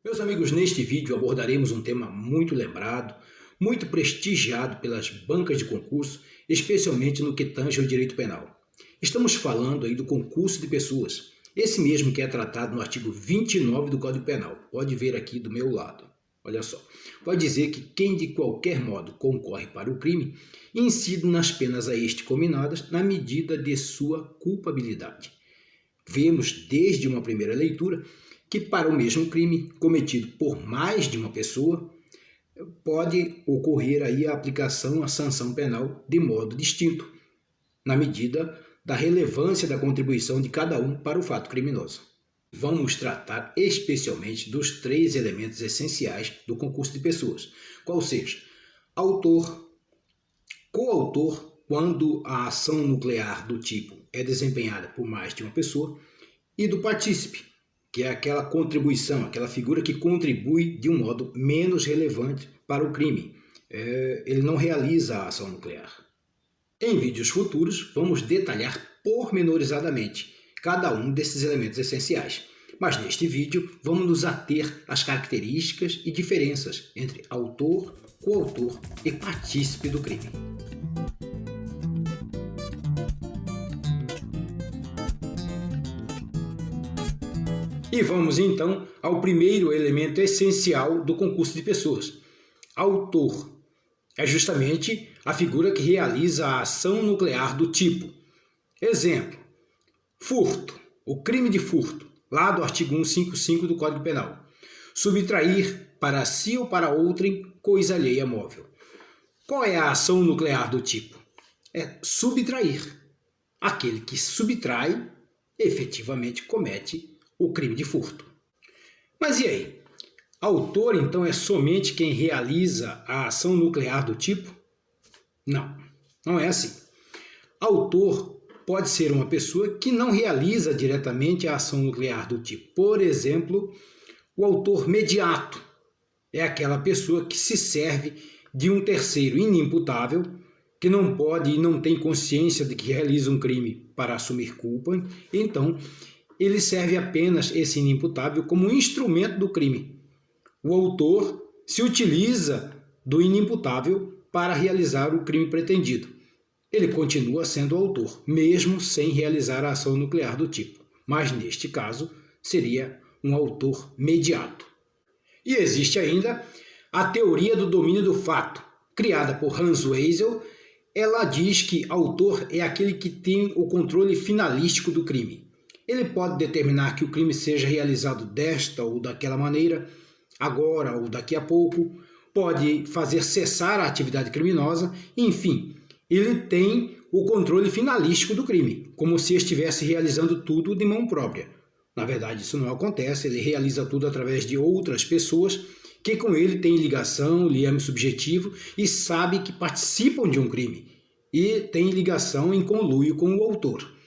Meus amigos, neste vídeo abordaremos um tema muito lembrado, muito prestigiado pelas bancas de concurso, especialmente no que tange ao direito penal. Estamos falando aí do concurso de pessoas, esse mesmo que é tratado no artigo 29 do Código Penal. Pode ver aqui do meu lado. Olha só, vai dizer que quem de qualquer modo concorre para o crime incide nas penas a este cominadas na medida de sua culpabilidade. Vemos desde uma primeira leitura que para o mesmo crime cometido por mais de uma pessoa pode ocorrer aí a aplicação à sanção penal de modo distinto, na medida da relevância da contribuição de cada um para o fato criminoso. Vamos tratar especialmente dos três elementos essenciais do concurso de pessoas, qual seja, autor, coautor, quando a ação nuclear do tipo é desempenhada por mais de uma pessoa, e do partícipe, que é aquela contribuição, aquela figura que contribui de um modo menos relevante para o crime. Ele não realiza a ação nuclear. Em vídeos futuros, vamos detalhar pormenorizadamente cada um desses elementos essenciais. Mas neste vídeo, vamos nos ater às características e diferenças entre autor, coautor e partícipe do crime. E vamos então ao primeiro elemento essencial do concurso de pessoas. Autor é justamente a figura que realiza a ação nuclear do tipo. Exemplo, furto, o crime de furto, lá do artigo 155 do Código Penal. Subtrair para si ou para outrem coisa alheia móvel. Qual é a ação nuclear do tipo? É subtrair. Aquele que subtrai efetivamente comete o crime de furto. Mas e aí? Autor, então, é somente quem realiza a ação nuclear do tipo? Não, não é assim. Autor pode ser uma pessoa que não realiza diretamente a ação nuclear do tipo. Por exemplo, o autor mediato é aquela pessoa que se serve de um terceiro inimputável, que não pode e não tem consciência de que realiza um crime para assumir culpa, então ele serve apenas esse inimputável como um instrumento do crime. O autor se utiliza do inimputável para realizar o crime pretendido. Ele continua sendo autor, mesmo sem realizar a ação nuclear do tipo. Mas, neste caso, seria um autor mediato. E existe ainda a teoria do domínio do fato, criada por Hans Weisel. Ela diz que autor é aquele que tem o controle finalístico do crime. Ele pode determinar que o crime seja realizado desta ou daquela maneira, agora ou daqui a pouco, pode fazer cessar a atividade criminosa, enfim, ele tem o controle finalístico do crime, como se estivesse realizando tudo de mão própria. Na verdade, isso não acontece, ele realiza tudo através de outras pessoas que com ele têm ligação, liame subjetivo e sabe que participam de um crime e têm ligação em conluio com o autor.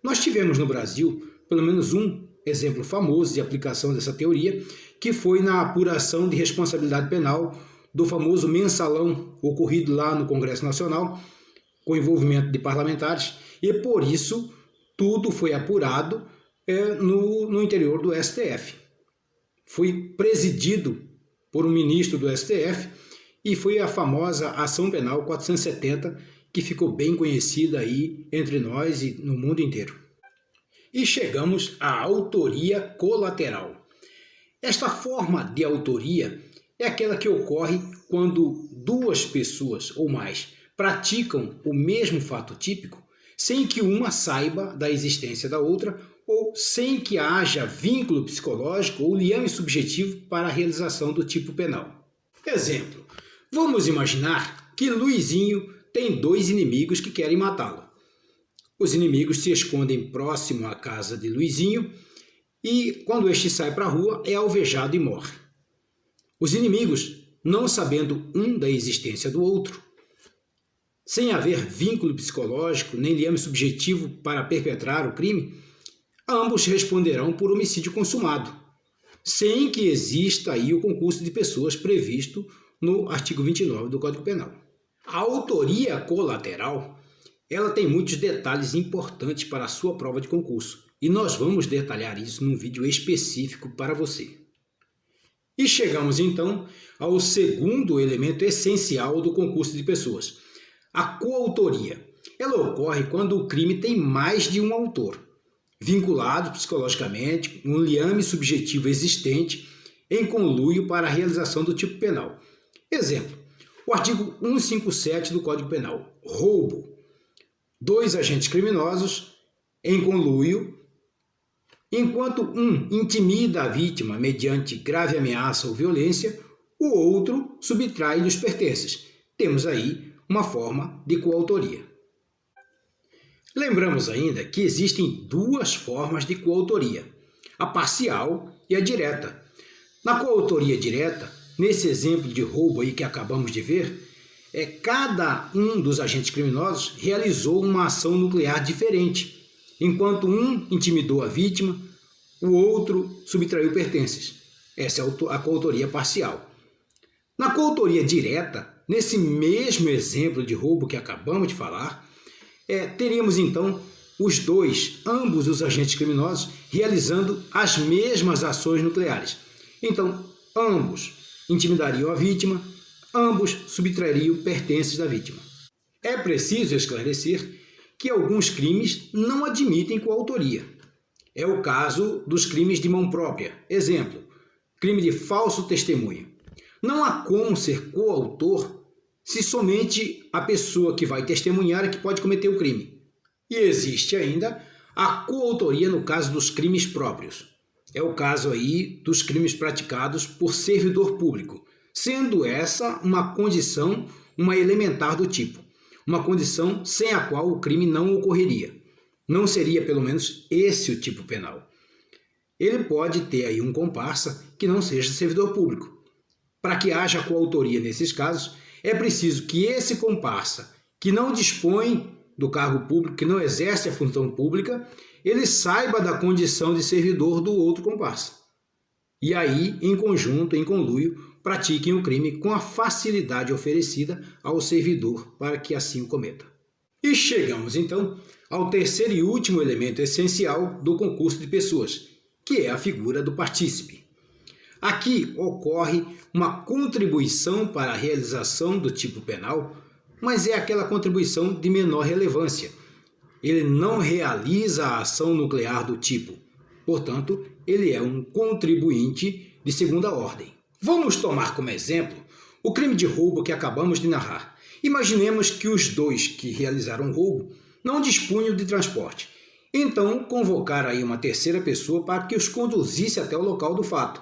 Nós tivemos no Brasil pelo menos um exemplo famoso de aplicação dessa teoria, que foi na apuração de responsabilidade penal do famoso mensalão ocorrido lá no Congresso Nacional, com envolvimento de parlamentares, e por isso tudo foi apurado no interior do STF. Foi presidido por um ministro do STF e foi a famosa Ação Penal 470, que ficou bem conhecida aí entre nós e no mundo inteiro. E chegamos à autoria colateral. Esta forma de autoria é aquela que ocorre quando duas pessoas ou mais praticam o mesmo fato típico sem que uma saiba da existência da outra ou sem que haja vínculo psicológico ou liame subjetivo para a realização do tipo penal. Exemplo, vamos imaginar que Luizinho tem dois inimigos que querem matá-lo. Os inimigos se escondem próximo à casa de Luizinho e, quando este sai para a rua, é alvejado e morre. Os inimigos, não sabendo um da existência do outro, sem haver vínculo psicológico nem liame subjetivo para perpetrar o crime, ambos responderão por homicídio consumado, sem que exista aí o concurso de pessoas previsto no artigo 29 do Código Penal. A autoria colateral, ela tem muitos detalhes importantes para a sua prova de concurso, e nós vamos detalhar isso num vídeo específico para você. E chegamos então ao segundo elemento essencial do concurso de pessoas, a coautoria. Ela ocorre quando o crime tem mais de um autor, vinculado psicologicamente, um liame subjetivo existente em conluio para a realização do tipo penal. Exemplo, o artigo 157 do Código Penal, roubo. 2 agentes criminosos em conluio, enquanto um intimida a vítima mediante grave ameaça ou violência, o outro subtrai-lhe os pertences. Temos aí uma forma de coautoria. Lembramos ainda que existem 2 formas de coautoria, a parcial e a direta. Na coautoria direta, nesse exemplo de roubo aí que acabamos de ver, cada um dos agentes criminosos realizou uma ação nuclear diferente, enquanto um intimidou a vítima, o outro subtraiu pertences. Essa é a coautoria parcial. Na coautoria direta, nesse mesmo exemplo de roubo que acabamos de falar, teríamos então ambos os agentes criminosos realizando as mesmas ações nucleares. Então, ambos intimidariam a vítima, ambos subtrairiam pertences da vítima. É preciso esclarecer que alguns crimes não admitem coautoria. É o caso dos crimes de mão própria. Exemplo, crime de falso testemunho. Não há como ser coautor se somente a pessoa que vai testemunhar é que pode cometer o crime. E existe ainda a coautoria no caso dos crimes próprios. É o caso aí dos crimes praticados por servidor público, sendo essa uma condição, uma elementar do tipo, uma condição sem a qual o crime não ocorreria. Não seria, pelo menos, esse o tipo penal. Ele pode ter aí um comparsa que não seja servidor público. Para que haja coautoria nesses casos, é preciso que esse comparsa, que não dispõe do cargo público, que não exerce a função pública, ele saiba da condição de servidor do outro comparsa. E aí, em conjunto, em conluio, pratiquem o crime com a facilidade oferecida ao servidor para que assim o cometa. E chegamos, então, ao terceiro e último elemento essencial do concurso de pessoas, que é a figura do partícipe. Aqui ocorre uma contribuição para a realização do tipo penal, mas é aquela contribuição de menor relevância. Ele não realiza a ação nuclear do tipo, portanto, ele é um contribuinte de segunda ordem. Vamos tomar como exemplo o crime de roubo que acabamos de narrar. Imaginemos que os 2 que realizaram o roubo não dispunham de transporte. Então, convocar aí uma terceira pessoa para que os conduzisse até o local do fato.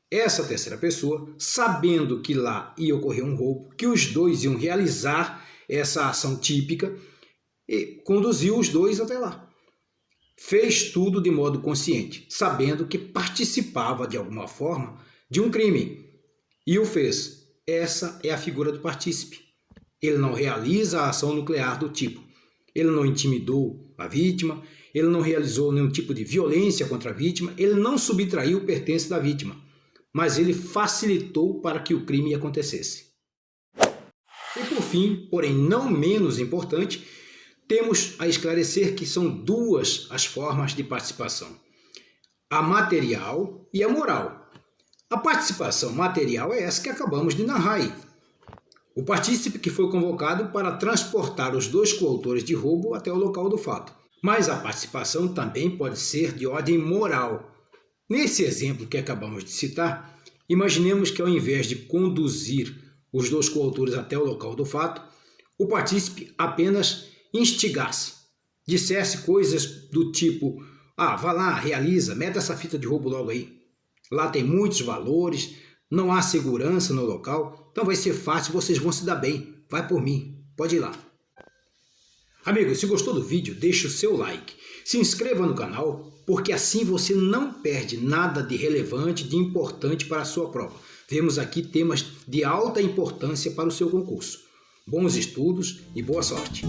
Essa terceira pessoa, sabendo que lá ia ocorrer um roubo, que os 2 iam realizar essa ação típica, e conduziu os 2 até lá. Fez tudo de modo consciente, sabendo que participava de alguma forma de um crime, e o fez. Essa é a figura do partícipe. Ele não realiza a ação nuclear do tipo. Ele não intimidou a vítima, ele não realizou nenhum tipo de violência contra a vítima, ele não subtraiu o pertence da vítima, mas ele facilitou para que o crime acontecesse. E por fim, porém não menos importante, temos a esclarecer que são 2 as formas de participação, a material e a moral. A participação material é essa que acabamos de narrar aí. O partícipe que foi convocado para transportar os 2 coautores de roubo até o local do fato. Mas a participação também pode ser de ordem moral. Nesse exemplo que acabamos de citar, imaginemos que ao invés de conduzir os 2 coautores até o local do fato, o partícipe apenas instigasse, dissesse coisas do tipo: vá lá, realiza, meta essa fita de roubo logo aí. Lá tem muitos valores, não há segurança no local, então vai ser fácil, vocês vão se dar bem. Vai por mim, pode ir lá. Amigo, se gostou do vídeo, deixe o seu like. Se inscreva no canal, porque assim você não perde nada de relevante, de importante para a sua prova. Vemos aqui temas de alta importância para o seu concurso. Bons estudos e boa sorte!